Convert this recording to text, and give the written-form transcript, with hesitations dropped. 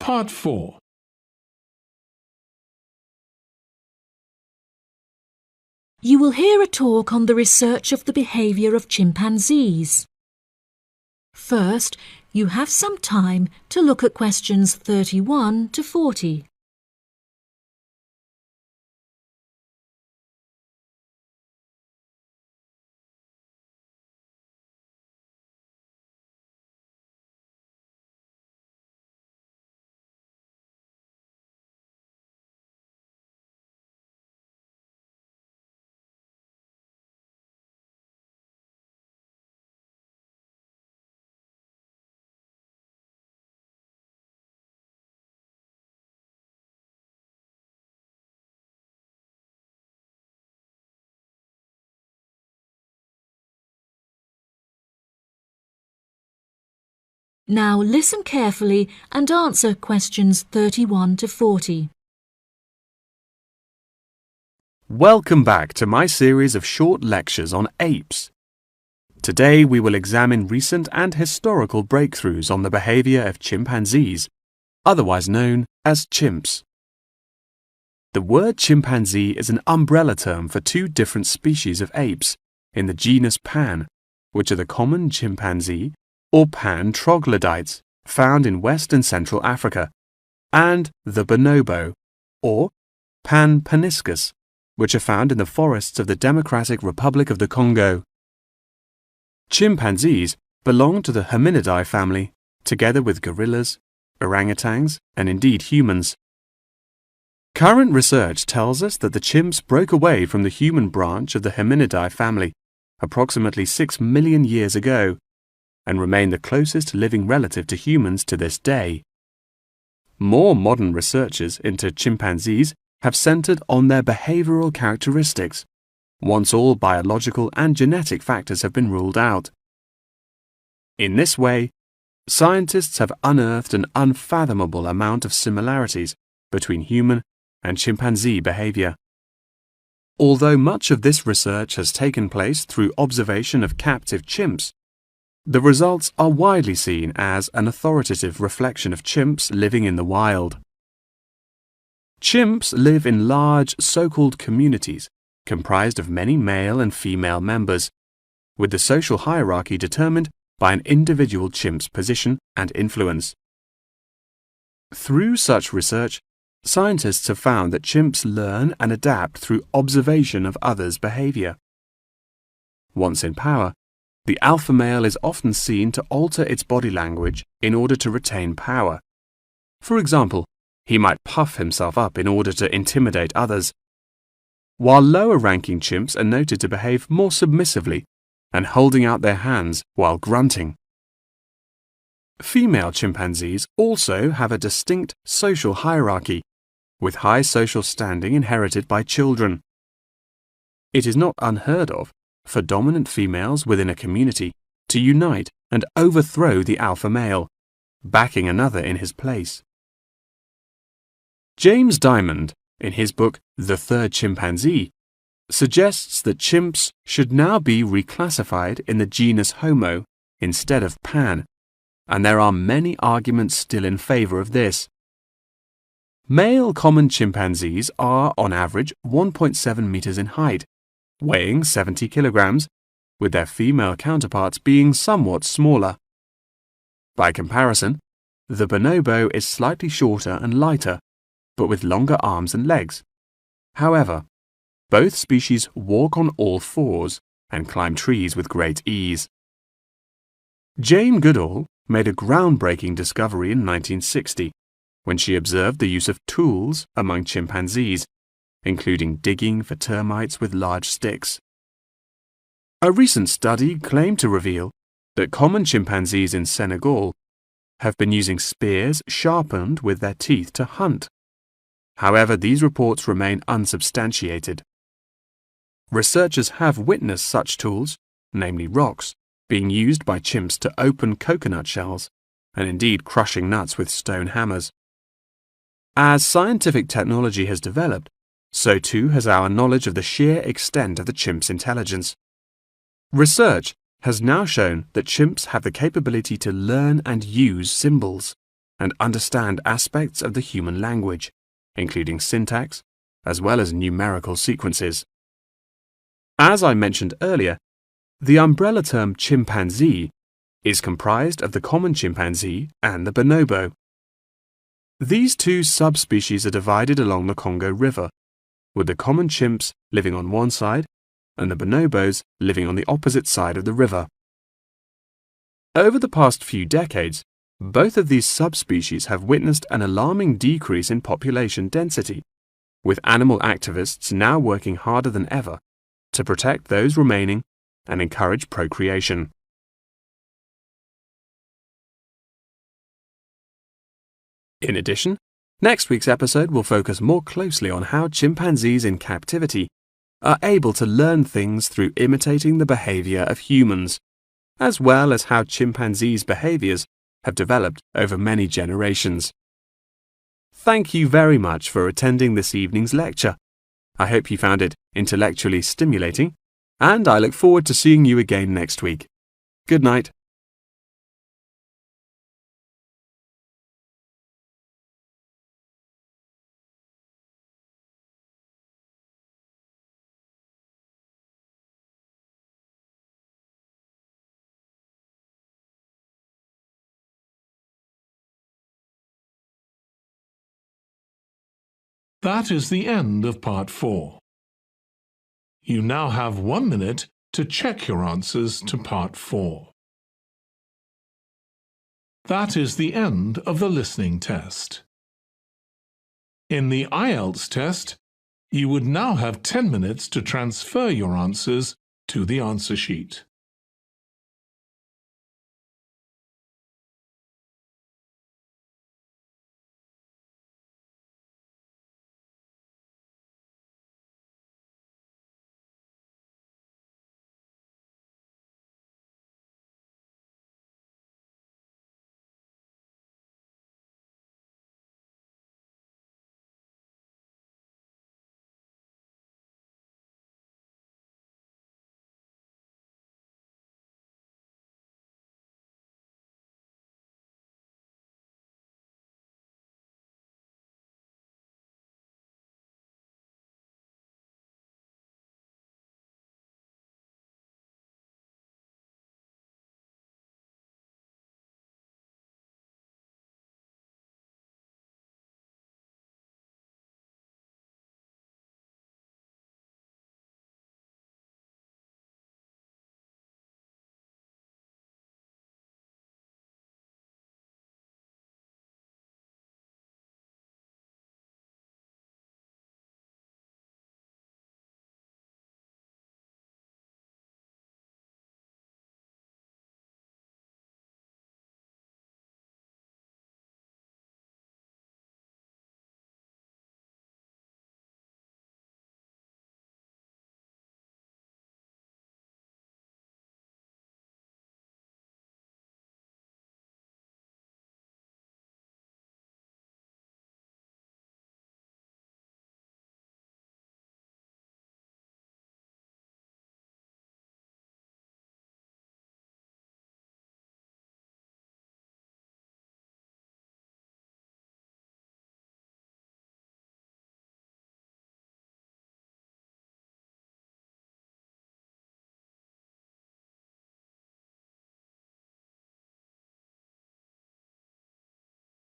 Part 4. You will hear a talk on the research of the behaviour of chimpanzees. First, you have some time to look at questions 31 to 40. Now listen carefully and answer questions 31 to 40. Welcome back to my series of short lectures on apes. Today we will examine recent and historical breakthroughs on the behavior of chimpanzees, otherwise known as chimps. The word chimpanzee is an umbrella term for two different species of apes in the genus Pan, which are the common chimpanzee or pan troglodytes found in West and Central Africa, and the bonobo, or Pan paniscus, which are found in the forests of the Democratic Republic of the Congo. Chimpanzees belong to the hominidae family, together with gorillas, orangutans, and indeed humans. Current research tells us that the chimps broke away from the human branch of the hominidae family approximately 6 million years ago, and remain the closest living relative to humans to this day. More modern researches into chimpanzees have centered on their behavioral characteristics, once all biological and genetic factors have been ruled out. In this way, scientists have unearthed an unfathomable amount of similarities between human and chimpanzee behavior. Although much of this research has taken place through observation of captive chimps, the results are widely seen as an authoritative reflection of chimps living in the wild. Chimps live in large so-called communities comprised of many male and female members, with the social hierarchy determined by an individual chimp's position and influence. Through such research, scientists have found that chimps learn and adapt through observation of others' behavior. Once in power, the alpha male is often seen to alter its body language in order to retain power. For example, he might puff himself up in order to intimidate others, while lower-ranking chimps are noted to behave more submissively and holding out their hands while grunting. Female chimpanzees also have a distinct social hierarchy, with high social standing inherited by children. It is not unheard of for dominant females within a community to unite and overthrow the alpha male, backing another in his place. James Diamond, in his book The Third Chimpanzee, suggests that chimps should now be reclassified in the genus Homo instead of Pan, and there are many arguments still in favor of this. Male common chimpanzees are, on average, 1.7 meters in height, weighing 70 kilograms, with their female counterparts being somewhat smaller. By comparison, the bonobo is slightly shorter and lighter, but with longer arms and legs. However, both species walk on all fours and climb trees with great ease. Jane Goodall made a groundbreaking discovery in 1960 when she observed the use of tools among chimpanzees, including digging for termites with large sticks. A recent study claimed to reveal that common chimpanzees in Senegal have been using spears sharpened with their teeth to hunt. However, these reports remain unsubstantiated. Researchers have witnessed such tools, namely rocks, being used by chimps to open coconut shells, and indeed crushing nuts with stone hammers. As scientific technology has developed, so too has our knowledge of the sheer extent of the chimp's intelligence. Research has now shown that chimps have the capability to learn and use symbols, and understand aspects of the human language, including syntax, as well as numerical sequences. As I mentioned earlier, the umbrella term chimpanzee is comprised of the common chimpanzee and the bonobo. These two subspecies are divided along the Congo River, with the common chimps living on one side and the bonobos living on the opposite side of the river. Over the past few decades, both of these subspecies have witnessed an alarming decrease in population density, with animal activists now working harder than ever to protect those remaining and encourage procreation. In addition, next week's episode will focus more closely on how chimpanzees in captivity are able to learn things through imitating the behavior of humans, as well as how chimpanzees' behaviors have developed over many generations. Thank you very much for attending this evening's lecture. I hope you found it intellectually stimulating, and I look forward to seeing you again next week. Good night. That is the end of Part 4. You now have 1 minute to check your answers to Part 4. That is the end of the listening test. In the IELTS test, you would now have 10 minutes to transfer your answers to the answer sheet.